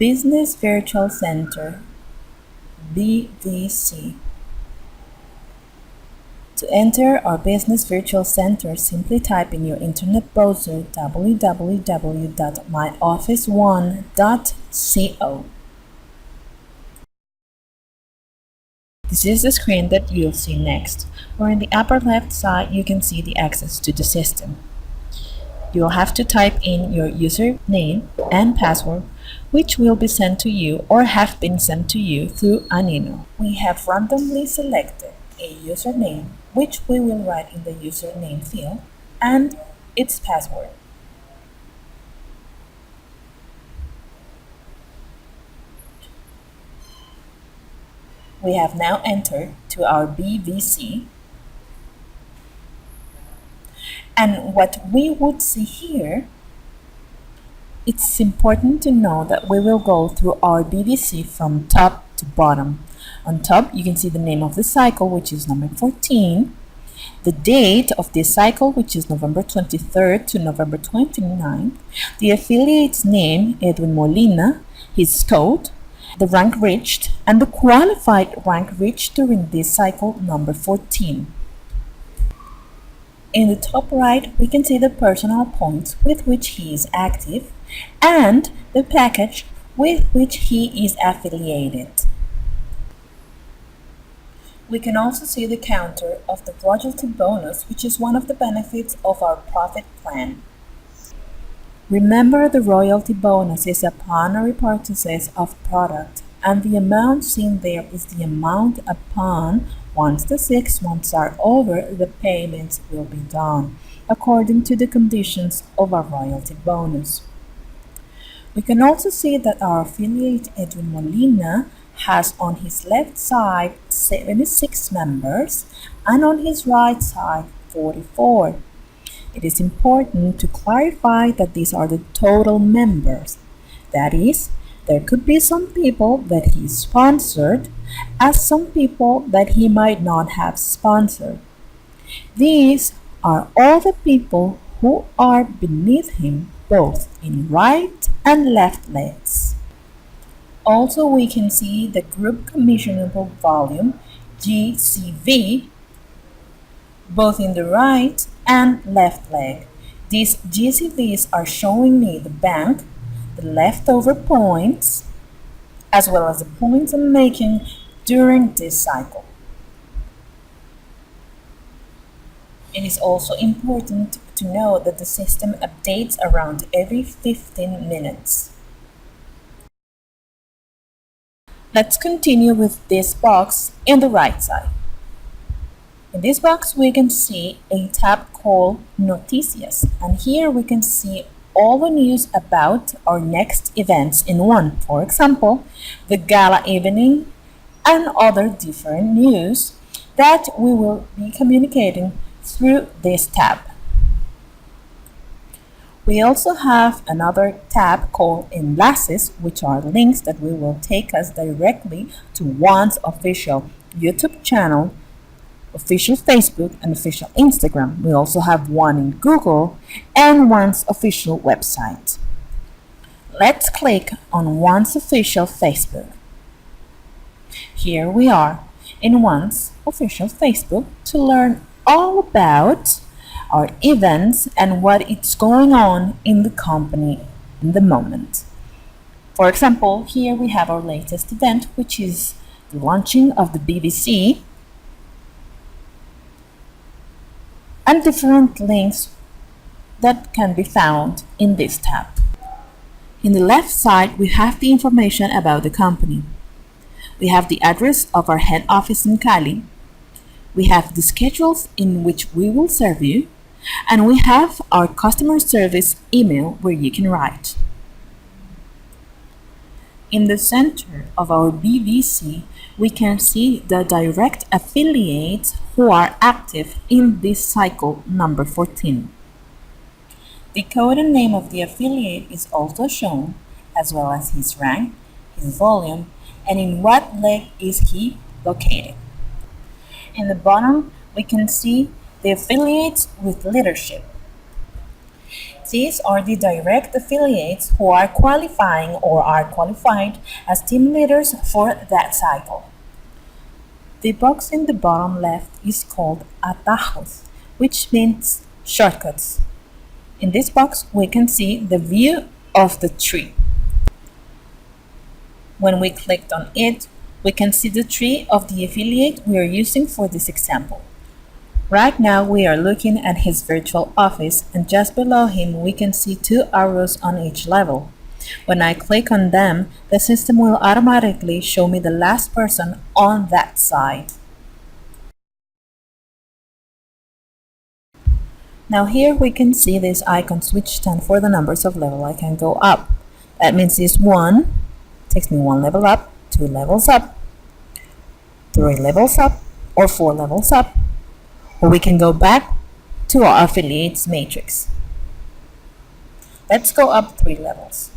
Business Virtual Center, BVC. To enter our Business Virtual Center, simply type in your internet browser www.myoffice1.co. This is the screen that you'll see next, where in the upper left side you can see the access to the system. You'll have to type in your username and password, which will be sent to you or have been sent to you through an email. We have randomly selected a username, which we will write in the username field, and its password. We have now entered to our BVC, and what we would see here, it's important to know that we will go through our BVC from top to bottom. On top, you can see the name of the cycle, which is number 14, the date of this cycle, which is November 23rd to November 29th, the affiliate's name, Edwin Molina, his code, the rank reached, and the qualified rank reached during this cycle, number 14. In the top right, we can see the personal points with which he is active and the package with which he is affiliated. We can also see the counter of the royalty bonus, which is one of the benefits of our profit plan. Remember, the royalty bonus is upon repurchases of product, and the amount seen there is the amount upon once the 6 months are over, the payments will be done according to the conditions of our royalty bonus. We can also see that our affiliate Edwin Molina has on his left side 76 members and on his right side 44. It is important to clarify that these are the total members. That is, there could be some people that he sponsored as some people that he might not have sponsored. These are all the people who are beneath him, both in right and left legs. Also, we can see the group commissionable volume, GCV, both in the right and left leg. These GCVs are showing me the bank, the leftover points, as well as the points I'm making during this cycle. It is also important to know that the system updates around every 15 minutes. Let's continue with this box in the right side. In this box, we can see a tab called Noticias, and here we can see all the news about our next events in one. For example, the gala evening and other different news that we will be communicating through this tab. We also have another tab called Enlaces, which are links that will take us directly to one's official YouTube channel, official Facebook, and official Instagram. We also have one in Google and one's official website. Let's click on one's official Facebook. Here we are in one's official Facebook to learn all about our events and what is going on in the company in the moment. For example, here we have our latest event, which is the launching of the BVC, and different links that can be found in this tab. In the left side, we have the information about the company. We have the address of our head office in Cali. We have the schedules in which we will serve you, and we have our customer service email where you can write. In the center of our BVC, we can see the direct affiliates who are active in this cycle number 14. The code and name of the affiliate is also shown, as well as his rank, his volume, and in what leg is he located. In the bottom, we can see the affiliates with leadership. these are the direct affiliates who are qualifying or are qualified as team leaders for that cycle. The box in the bottom left is called atajos, which means shortcuts. In this box, we can see the view of the tree. When we clicked on it, we can see the tree of the affiliate we are using for this example. Right now, we are looking at his virtual office, and just below him, we can see two arrows on each level. When I click on them, the system will automatically show me the last person on that side. Now here we can see these icons which stand for the numbers of level I can go up. That means this 1 takes me 1 level up, 2 levels up, 3 levels up, or 4 levels up. Or we can go back to our affiliates matrix. Let's go up 3 levels.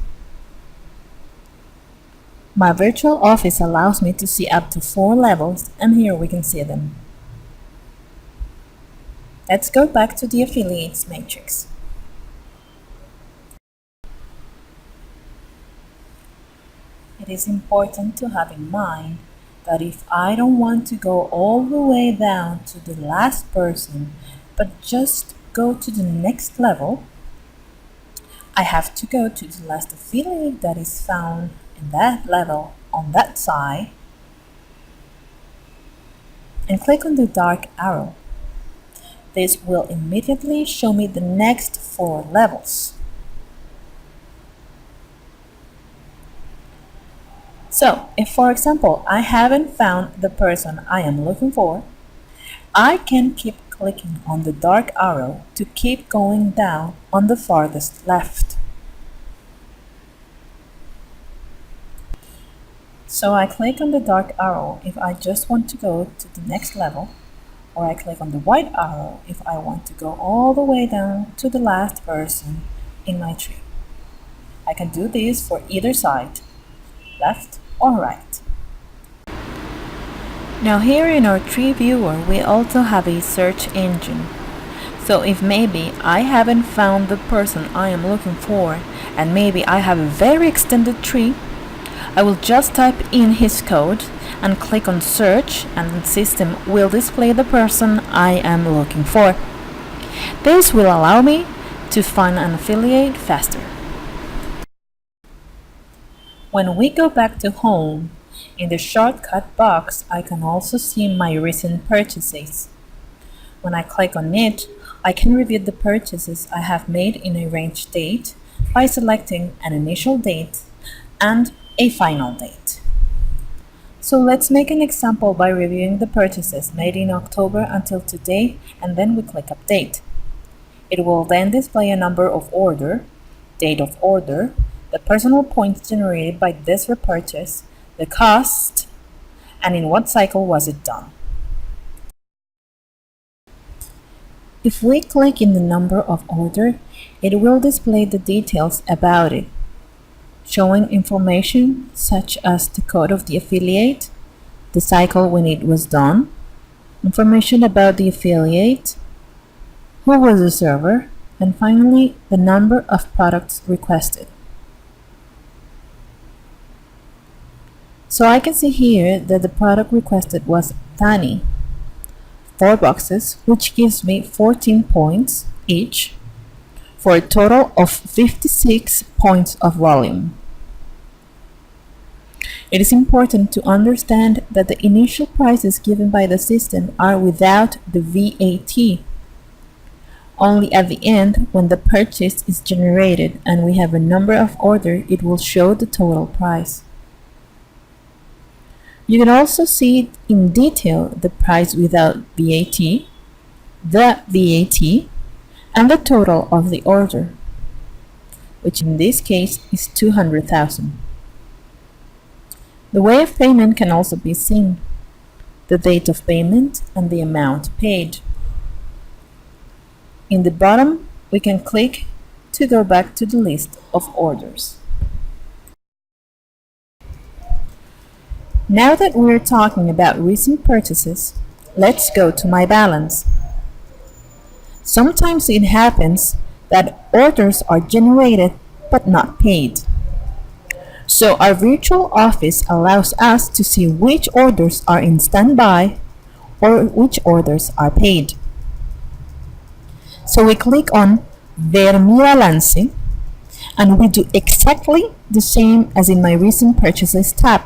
My virtual office allows me to see up to 4 levels, and here we can see them. Let's go back to the affiliates matrix. It is important to have in mind that if I don't want to go all the way down to the last person, but just go to the next level, I have to go to the last affiliate that is found in that level on that side and click on the dark arrow. This will immediately show me the next 4 levels. So, if for example, I haven't found the person I am looking for, I can keep clicking on the dark arrow to keep going down on the farthest left. So I click on the dark arrow if I just want to go to the next level, or I click on the white arrow if I want to go all the way down to the last person in my tree. I can do this for either side, left or right. Now here in our tree viewer, we also have a search engine. So if maybe I haven't found the person I am looking for, and maybe I have a very extended tree, I will just type in his code and click on search, and the system will display the person I am looking for. This will allow me to find an affiliate faster. When we go back to home, in the shortcut box, I can also see my recent purchases. When I click on it, I can review the purchases I have made in a range date by selecting an initial date and a final date. So let's make an example by reviewing the purchases made in October until today, and then we click Update. It will then display a number of order, date of order, the personal points generated by this repurchase, the cost, and in what cycle was it done. If we click in the number of order, it will display the details about it, showing information such as the code of the affiliate, the cycle when it was done, information about the affiliate, who was the server, and finally the number of products requested. So I can see here that the product requested was Tani, 4 boxes, which gives me 14 points each, for a total of 56 points of volume. It is important to understand that the initial prices given by the system are without the VAT. Only at the end, when the purchase is generated and we have a number of order, it will show the total price. You can also see in detail the price without VAT, the VAT, and the total of the order, which in this case is 200,000. The way of payment can also be seen, the date of payment and the amount paid. In the bottom, we can click to go back to the list of orders. Now that we're talking about recent purchases, let's go to my balance. Sometimes it happens that orders are generated but not paid. So our virtual office allows us to see which orders are in standby or which orders are paid. So we click on Ver mi balance and we do exactly the same as in my recent purchases tab.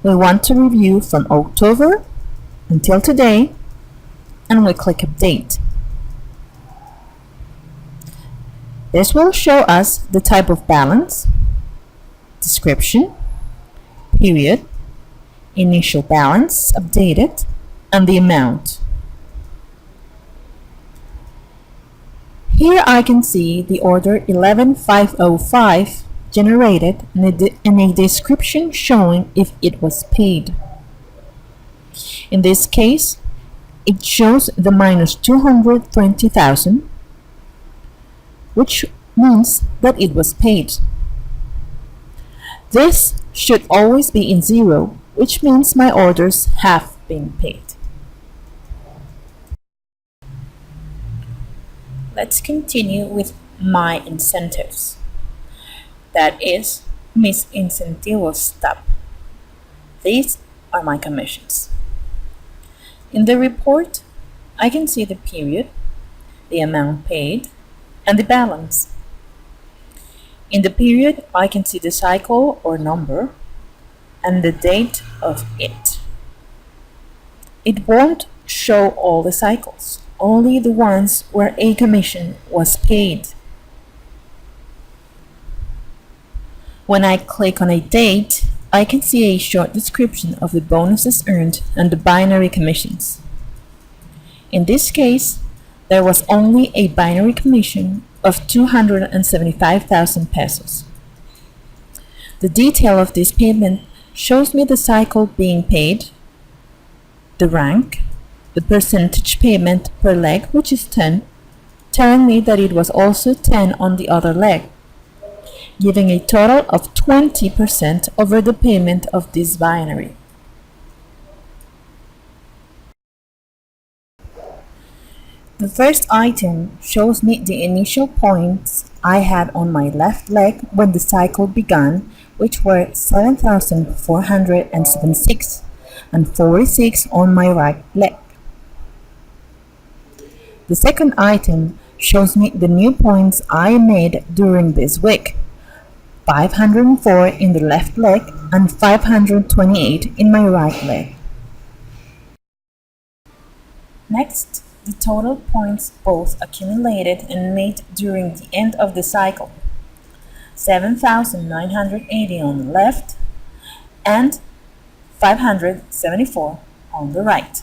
We want to review from October until today and we click Update. This will show us the type of balance, description, period, initial balance updated, and the amount. Here I can see the order 11505 generated and a description showing if it was paid. In this case, it shows the minus 220,000, which means that it was paid. This should always be in zero, which means my orders have been paid. Let's continue with my incentives. That is, mis incentivos tab. These are my commissions. In the report, I can see the period, the amount paid, and the balance. In the period, I can see the cycle or number and the date of it. It won't show all the cycles, only the ones where a commission was paid. When I click on a date, I can see a short description of the bonuses earned and the binary commissions. In this case, there was only a binary commission of 275,000 pesos. The detail of this payment shows me the cycle being paid, the rank, the percentage payment per leg, which is 10, telling me that it was also 10 on the other leg, giving a total of 20% over the payment of this binary. The first item shows me the initial points I had on my left leg when the cycle began, which were 7,476 and 46 on my right leg. The second item shows me the new points I made during this week, 504 in the left leg and 528 in my right leg. Next, the total points both accumulated and made during the end of the cycle, 7,980 on the left and 574 on the right.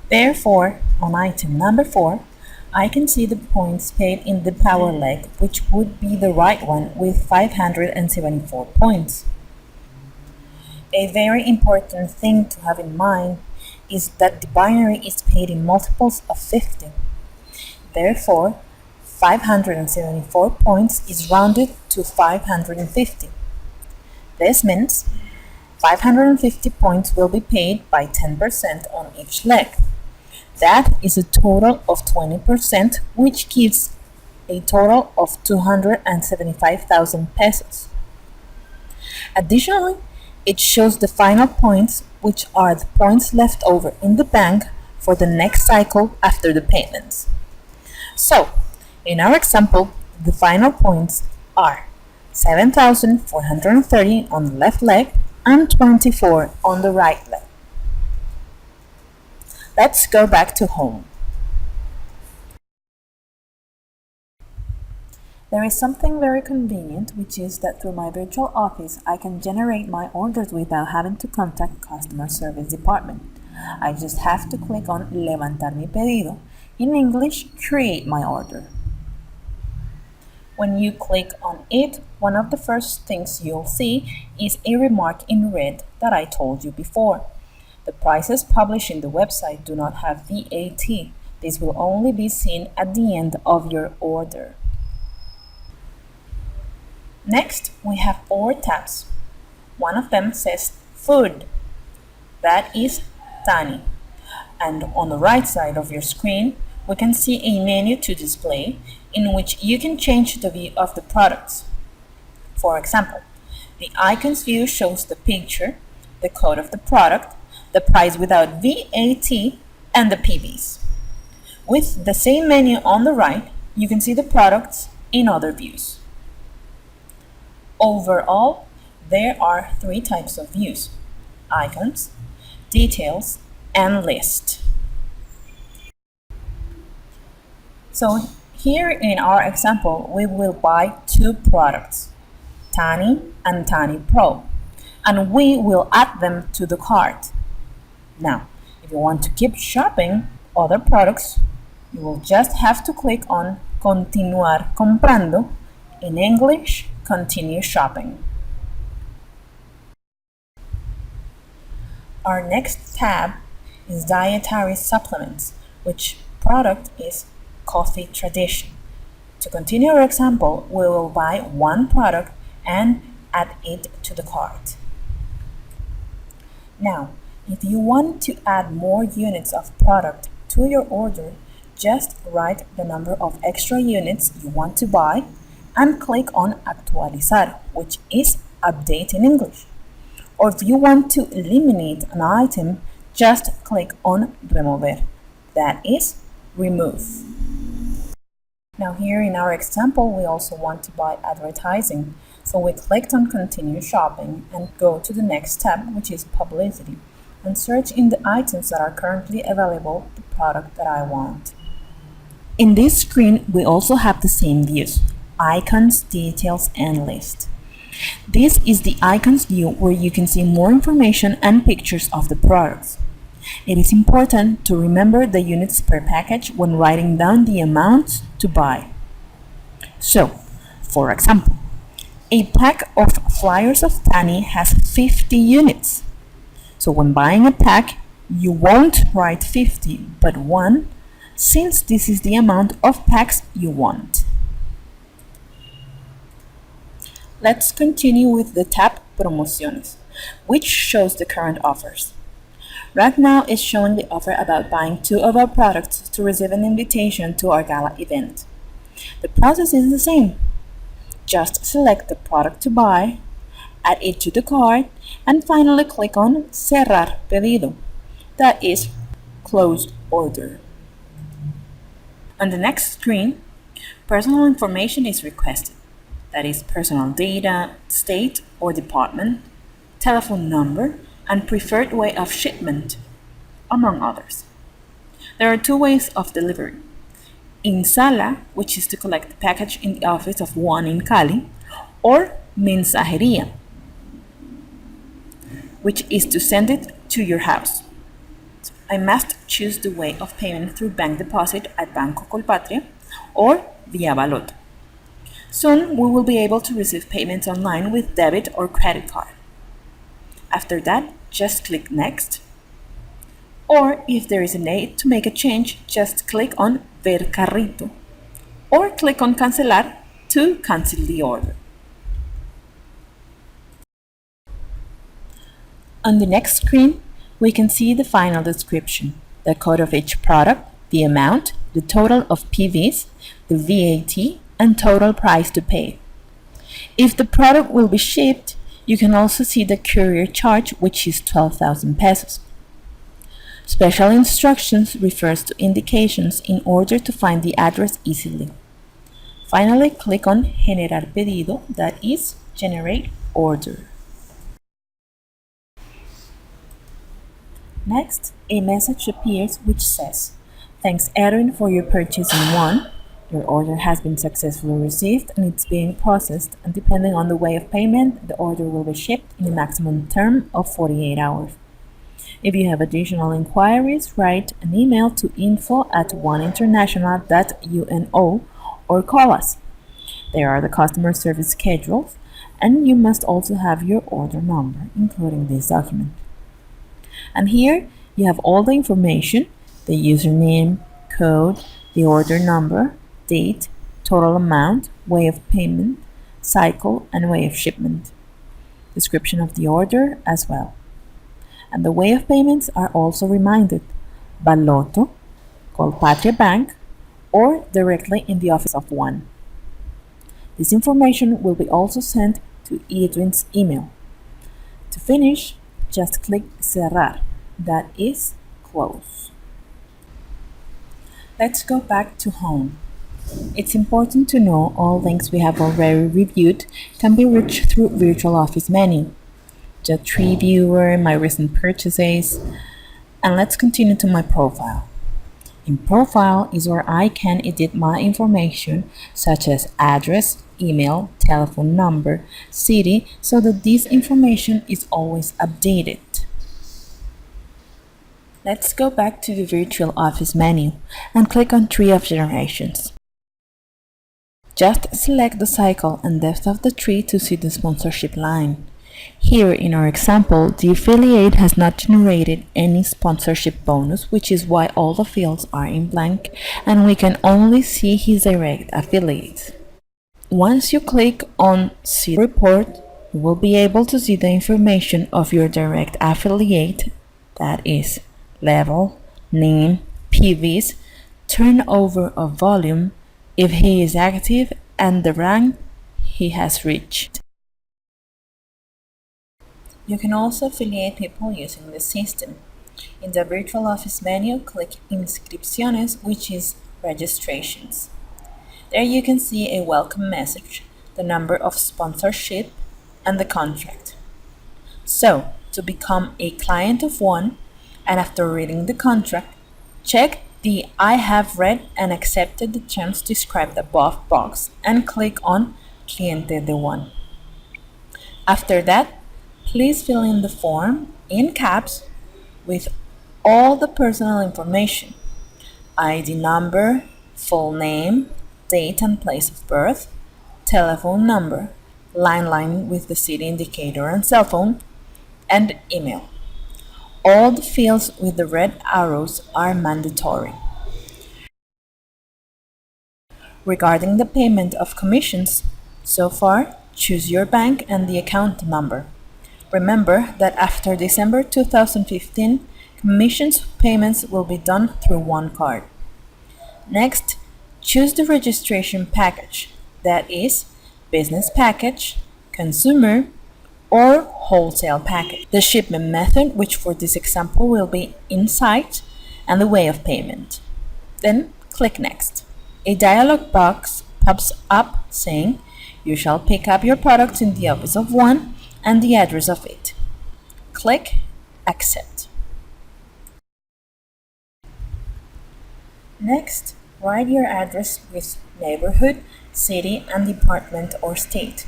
Therefore, on item number 4, I can see the points paid in the power leg, which would be the right one with 574 points. A very important thing to have in mind is that the binary is paid in multiples of 50. Therefore, 574 points is rounded to 550. This means 550 points will be paid by 10% on each leg. That is a total of 20%, which gives a total of 275,000 pesos. Additionally, it shows the final points, which are the points left over in the bank for the next cycle after the payments. So, in our example, the final points are 7,430 on the left leg and 24 on the right leg. Let's go back to home. There is something very convenient, which is that through my virtual office, I can generate my orders without having to contact customer service department. I just have to click on Levantar mi pedido. In English, create my order. When you click on it, one of the first things you'll see is a remark in red that I told you before. The prices published in the website do not have VAT. This will only be seen at the end of your order. Next, we have 4 tabs. One of them says Food. That is Tani. And on the right side of your screen, we can see a menu to display in which you can change the view of the products. For example, the icons view shows the picture, the code of the product, the price without VAT, and the PVs. With the same menu on the right, you can see the products in other views. Overall, there are three types of views: icons, details, and list. So here in our example, we will buy two products, Tani and Tani Pro, and we will add them to the cart. Now, if you want to keep shopping other products, you will just have to click on Continuar comprando, in English, continue shopping. Our next tab is dietary supplements, which product is Coffee Tradition. To continue our example, we will buy one product and add it to the cart. Now, if you want to add more units of product to your order, just write the number of extra units you want to buy and click on Actualizar, which is update in English. Or if you want to eliminate an item, just click on Remover, that is, remove. Now here in our example, we also want to buy advertising. So we clicked on Continue Shopping and go to the next tab, which is Publicity, and search in the items that are currently available the product that I want. In this screen, we also have the same views: icons, details, and list. This is the icons view where you can see more information and pictures of the products. It is important to remember the units per package when writing down the amounts to buy. So, for example, a pack of flyers of Tani has 50 units. So when buying a pack, you won't write 50, but 1, since this is the amount of packs you want. Let's continue with the tab Promociones, which shows the current offers. Right now it's showing the offer about buying 2 of our products to receive an invitation to our gala event. The process is the same. Just select the product to buy, add it to the cart, and finally click on Cerrar Pedido, that is, close order. On the next screen, personal information is requested, that is, personal data, state or department, telephone number, and preferred way of shipment, among others. There are 2 ways of delivery: in sala, which is to collect the package in the office of one in Cali, or mensajería, which is to send it to your house. I must choose the way of payment through bank deposit at Banco Colpatria or via Baloto. Soon we will be able to receive payments online with debit or credit card. After that, just click Next. Or if there is a need to make a change, just click on Ver Carrito or click on Cancelar to cancel the order. On the next screen, we can see the final description, the code of each product, the amount, the total of PVs, the VAT, and total price to pay. If the product will be shipped, you can also see the courier charge, which is 12,000 pesos. Special instructions refers to indications in order to find the address easily. Finally, click on Generar Pedido, that is, generate order. Next, a message appears which says, "Thanks Edwin for your purchase in 1. Your order has been successfully received and it's being processed, and depending on the way of payment, the order will be shipped in a maximum term of 48 hours. If you have additional inquiries, write an email to info@oneinternational.uno or call us. There are the customer service schedules, and you must also have your order number, including this document. And here you have all the information: the username, code, the order number, date, total amount, way of payment, cycle, and way of shipment. Description of the order as well. And the way of payments are also reminded: Baloto, Colpatria Bank, or directly in the office of one. This information will be also sent to Edwin's email. To finish, just click Cerrar, that is, close. Let's go back to home. It's important to know all links we have already reviewed can be reached through Virtual Office menu, the tree viewer, my recent purchases, and let's continue to my profile. In Profile is where I can edit my information such as address, email, telephone number, city, so that this information is always updated. Let's go back to the Virtual Office menu and click on Tree of Generations. Just select the cycle and depth of the tree to see the sponsorship line. Here in our example, the affiliate has not generated any sponsorship bonus, which is why all the fields are in blank and we can only see his direct affiliates. Once you click on See Report, you will be able to see the information of your direct affiliate, that is, level, name, PVs, turnover of volume, if he is active, and the rank he has reached. You can also affiliate people using the system. In the Virtual Office menu, click Inscripciones, which is Registrations. There you can see a welcome message, the number of sponsorship, and the contract. So, to become a client of one, and after reading the contract, check the I have read and accepted the terms described above box and click on Cliente de One. After that, please fill in the form in caps with all the personal information, ID number, full name, date and place of birth, telephone number, line with the city indicator and cell phone, and email. All the fields with the red arrows are mandatory. Regarding the payment of commissions, so far, choose your bank and the account number. Remember that after December 2015, commissions payments will be done through one card. Next, choose the registration package, that is, business package, consumer, or wholesale package. The shipment method, which for this example will be in-site, and the way of payment. Then click Next. A dialog box pops up saying, you shall pick up your products in the office of one and the address of it. Click Accept. Next, write your address with neighborhood, city, and department or state.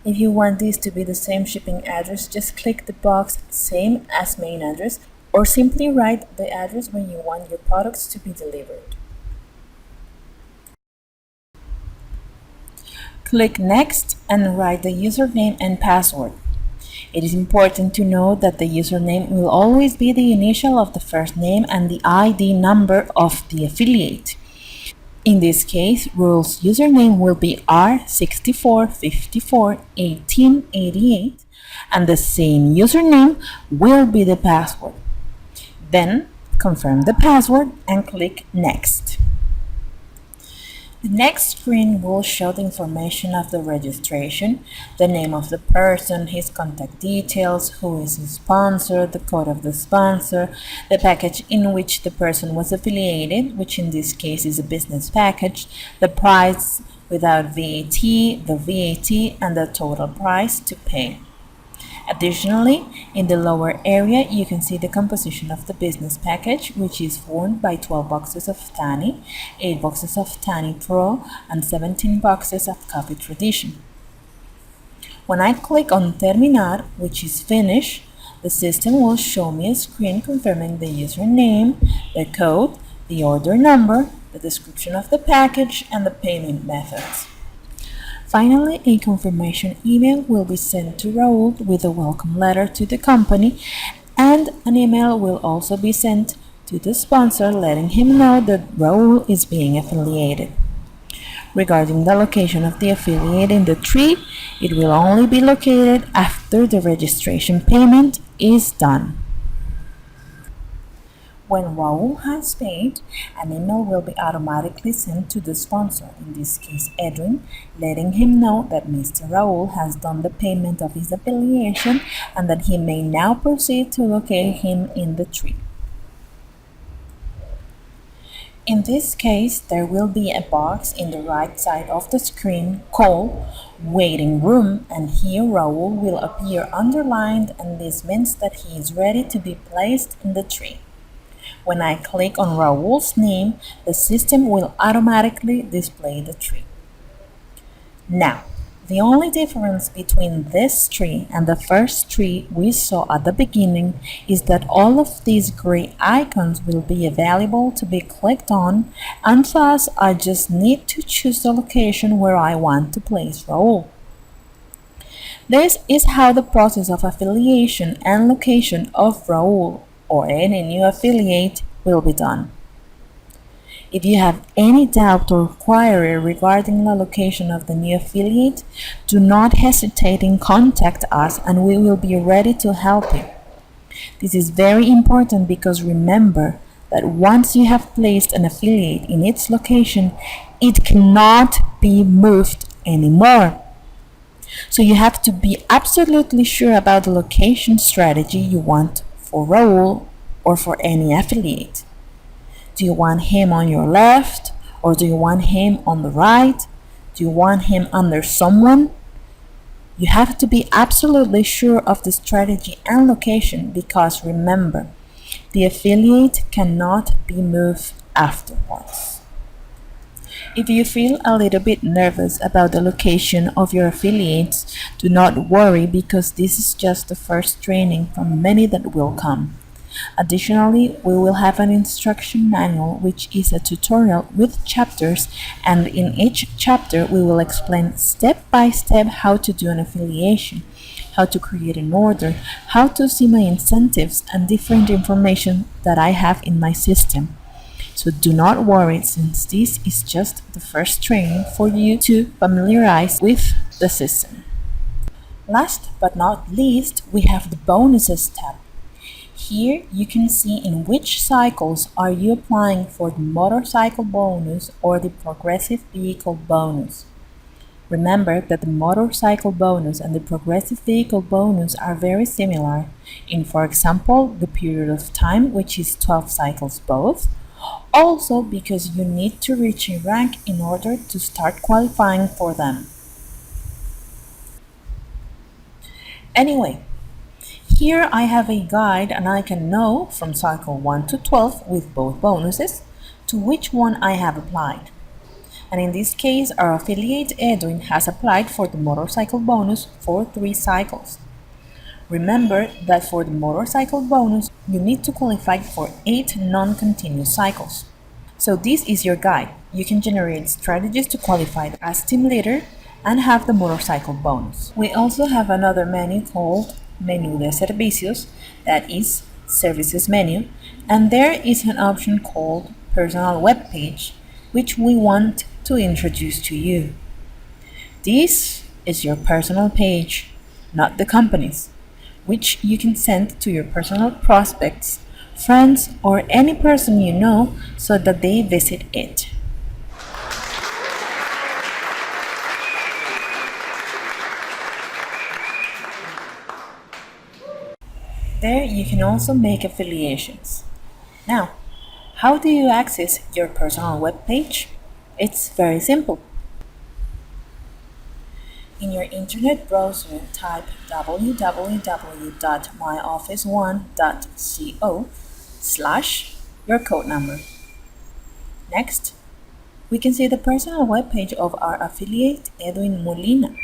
If you want this to be the same shipping address, just click the box Same as main address or simply write the address where you want your products to be delivered. Click Next and write the username and password. It is important to note that the username will always be the initial of the first name and the ID number of the affiliate. In this case, Rule's username will be R64541888 and the same username will be the password. Then, confirm the password and click Next. The next screen will show the information of the registration, the name of the person, his contact details, who is his sponsor, the code of the sponsor, the package in which the person was affiliated, which in this case is a business package, the price without VAT, the VAT, and the total price to pay. Additionally, in the lower area, you can see the composition of the business package, which is formed by 12 boxes of Tani, 8 boxes of Tani Pro, and 17 boxes of Coffee Tradition. When I click on Terminar, which is finish, the system will show me a screen confirming the username, the code, the order number, the description of the package, and the payment methods. Finally, a confirmation email will be sent to Raul with a welcome letter to the company, and an email will also be sent to the sponsor letting him know that Raul is being affiliated. Regarding the location of the affiliate in the tree, it will only be located after the registration payment is done. When Raul has paid, an email will be automatically sent to the sponsor, in this case Edwin, letting him know that Mr. Raul has done the payment of his affiliation and that he may now proceed to locate him in the tree. In this case, there will be a box in the right side of the screen called Waiting Room, and here Raul will appear underlined, and this means that he is ready to be placed in the tree. When I click on Raul's name, the system will automatically display the tree. Now, the only difference between this tree and the first tree we saw at the beginning is that all of these gray icons will be available to be clicked on, and thus I just need to choose the location where I want to place Raul. This is how the process of affiliation and location of Raul or any new affiliate will be done. If you have any doubt or query regarding the location of the new affiliate, do not hesitate in contact us and we will be ready to help you. This is very important because remember that once you have placed an affiliate in its location, it cannot be moved anymore. So you have to be absolutely sure about the location strategy you want for Raul or for any affiliate. Do you want him on your left, or do you want him on the right? Do you want him under someone? You have to be absolutely sure of the strategy and location because remember, the affiliate cannot be moved afterwards. If you feel a little bit nervous about the location of your affiliates, do not worry because this is just the first training from many that will come. Additionally, we will have an instruction manual which is a tutorial with chapters, and in each chapter we will explain step by step how to do an affiliation, how to create an order, how to see my incentives and different information that I have in my system. So do not worry since this is just the first training for you to familiarize with the system. Last but not least, we have the bonuses tab. Here you can see in which cycles are you applying for the motorcycle bonus or the progressive vehicle bonus. Remember that the motorcycle bonus and the progressive vehicle bonus are very similar in, for example, the period of time, which is 12 cycles both. Also because you need to reach a rank in order to start qualifying for them. Anyway, here I have a guide and I can know from cycle 1 to 12 with both bonuses to which one I have applied. And in this case, our affiliate Edwin has applied for the motorcycle bonus for 3 cycles. Remember that for the motorcycle bonus, you need to qualify for 8 non-continuous cycles. So this is your guide. You can generate strategies to qualify as team leader and have the motorcycle bonus. We also have another menu called Menú de Servicios, that is Services menu, and there is an option called Personal Web Page, which we want to introduce to you. This is your personal page, not the company's, which you can send to your personal prospects, friends, or any person you know so that they visit it. There you can also make affiliations. Now, how do you access your personal web page? It's very simple. In your internet browser, type www.myoffice1.co/your code number. Next, we can see the personal web page of our affiliate Edwin Molina.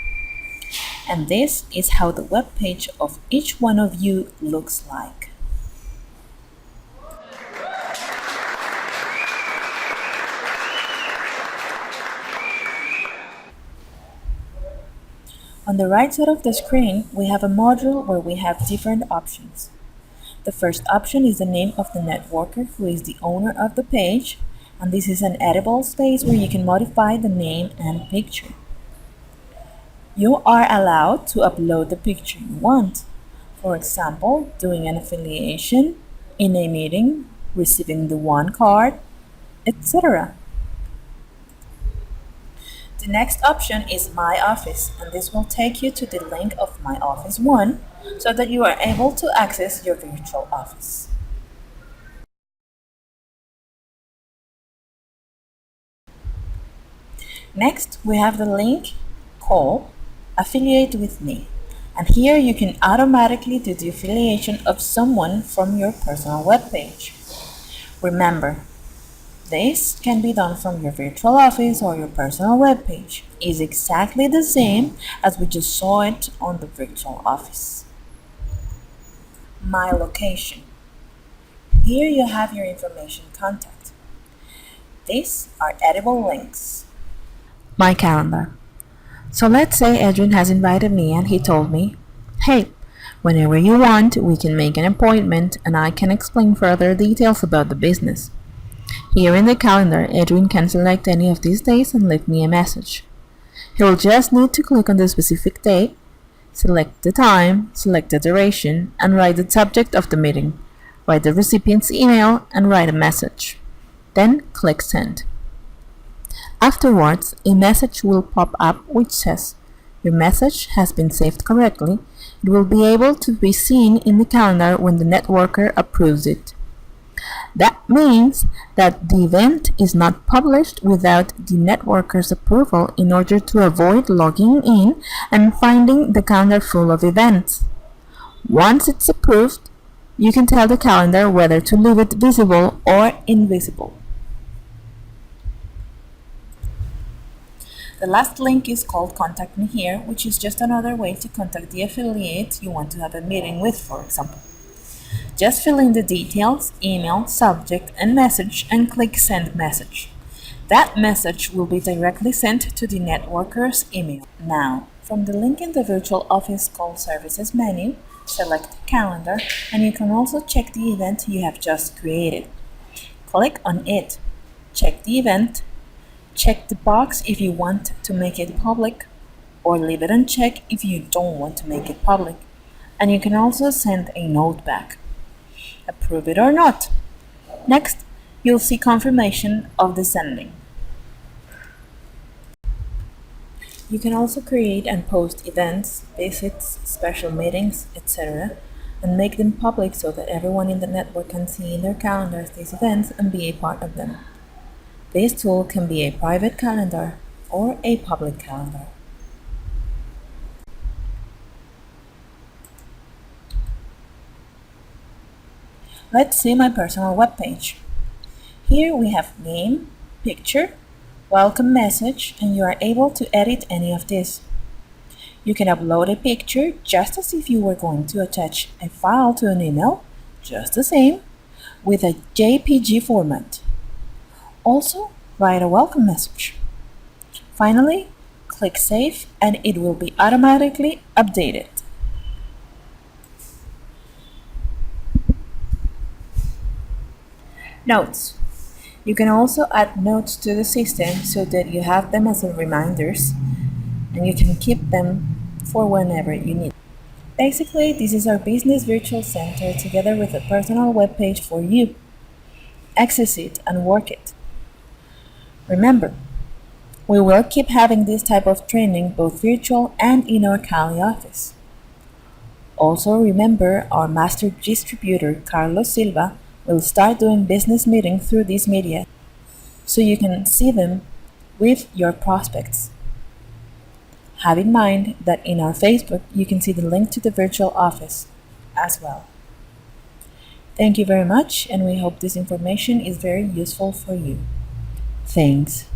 And this is how the web page of each one of you looks like. On the right side of the screen, we have a module where we have different options. The first option is the name of the networker who is the owner of the page, and this is an editable space where you can modify the name and picture. You are allowed to upload the picture you want. For example, doing an affiliation, in a meeting, receiving the one card, etc. The next option is My Office, and this will take you to the link of My Office 1 so that you are able to access your virtual office. Next, we have the link called Affiliate with Me, and here you can automatically do the affiliation of someone from your personal webpage. Remember, this can be done from your virtual office or your personal webpage. It's exactly the same as we just saw it on the virtual office. My location. Here you have your information contact. These are editable links. My calendar. So let's say Adrian has invited me and he told me, hey, whenever you want, we can make an appointment and I can explain further details about the business. Here in the calendar, Adrian can select any of these days and leave me a message. He will just need to click on the specific date, select the time, select the duration, and write the subject of the meeting, write the recipient's email, and write a message. Then click Send. Afterwards, a message will pop up which says, your message has been saved correctly. It will be able to be seen in the calendar when the networker approves it. That means that the event is not published without the networker's approval in order to avoid logging in and finding the calendar full of events. Once it's approved, you can tell the calendar whether to leave it visible or invisible. The last link is called Contact Me Here, which is just another way to contact the affiliate you want to have a meeting with, for example. Just fill in the details, email, subject, and message, and click Send Message. That message will be directly sent to the networker's email. Now, from the link in the virtual office called Services menu, select Calendar, and you can also check the event you have just created. Click on it, check the event, check the box if you want to make it public, or leave it unchecked if you don't want to make it public. And you can also send a note back. Approve it or not. Next, you'll see confirmation of the sending. You can also create and post events, visits, special meetings, etc., and make them public so that everyone in the network can see in their calendars these events and be a part of them. This tool can be a private calendar or a public calendar. Let's see my personal webpage. Here we have name, picture, welcome message, and you are able to edit any of this. You can upload a picture just as if you were going to attach a file to an email, just the same, with a JPG format. Also, write a welcome message. Finally, click Save and it will be automatically updated. Notes. You can also add notes to the system so that you have them as reminders and you can keep them for whenever you need. Basically, this is our business virtual center together with a personal web page for you. Access it and work it. Remember, we will keep having this type of training both virtual and in our Cali office. Also remember, our master distributor Carlos Silva will start doing business meetings through these media so you can see them with your prospects. Have in mind that in our Facebook you can see the link to the virtual office as well. Thank you very much, and we hope this information is very useful for you. Thanks.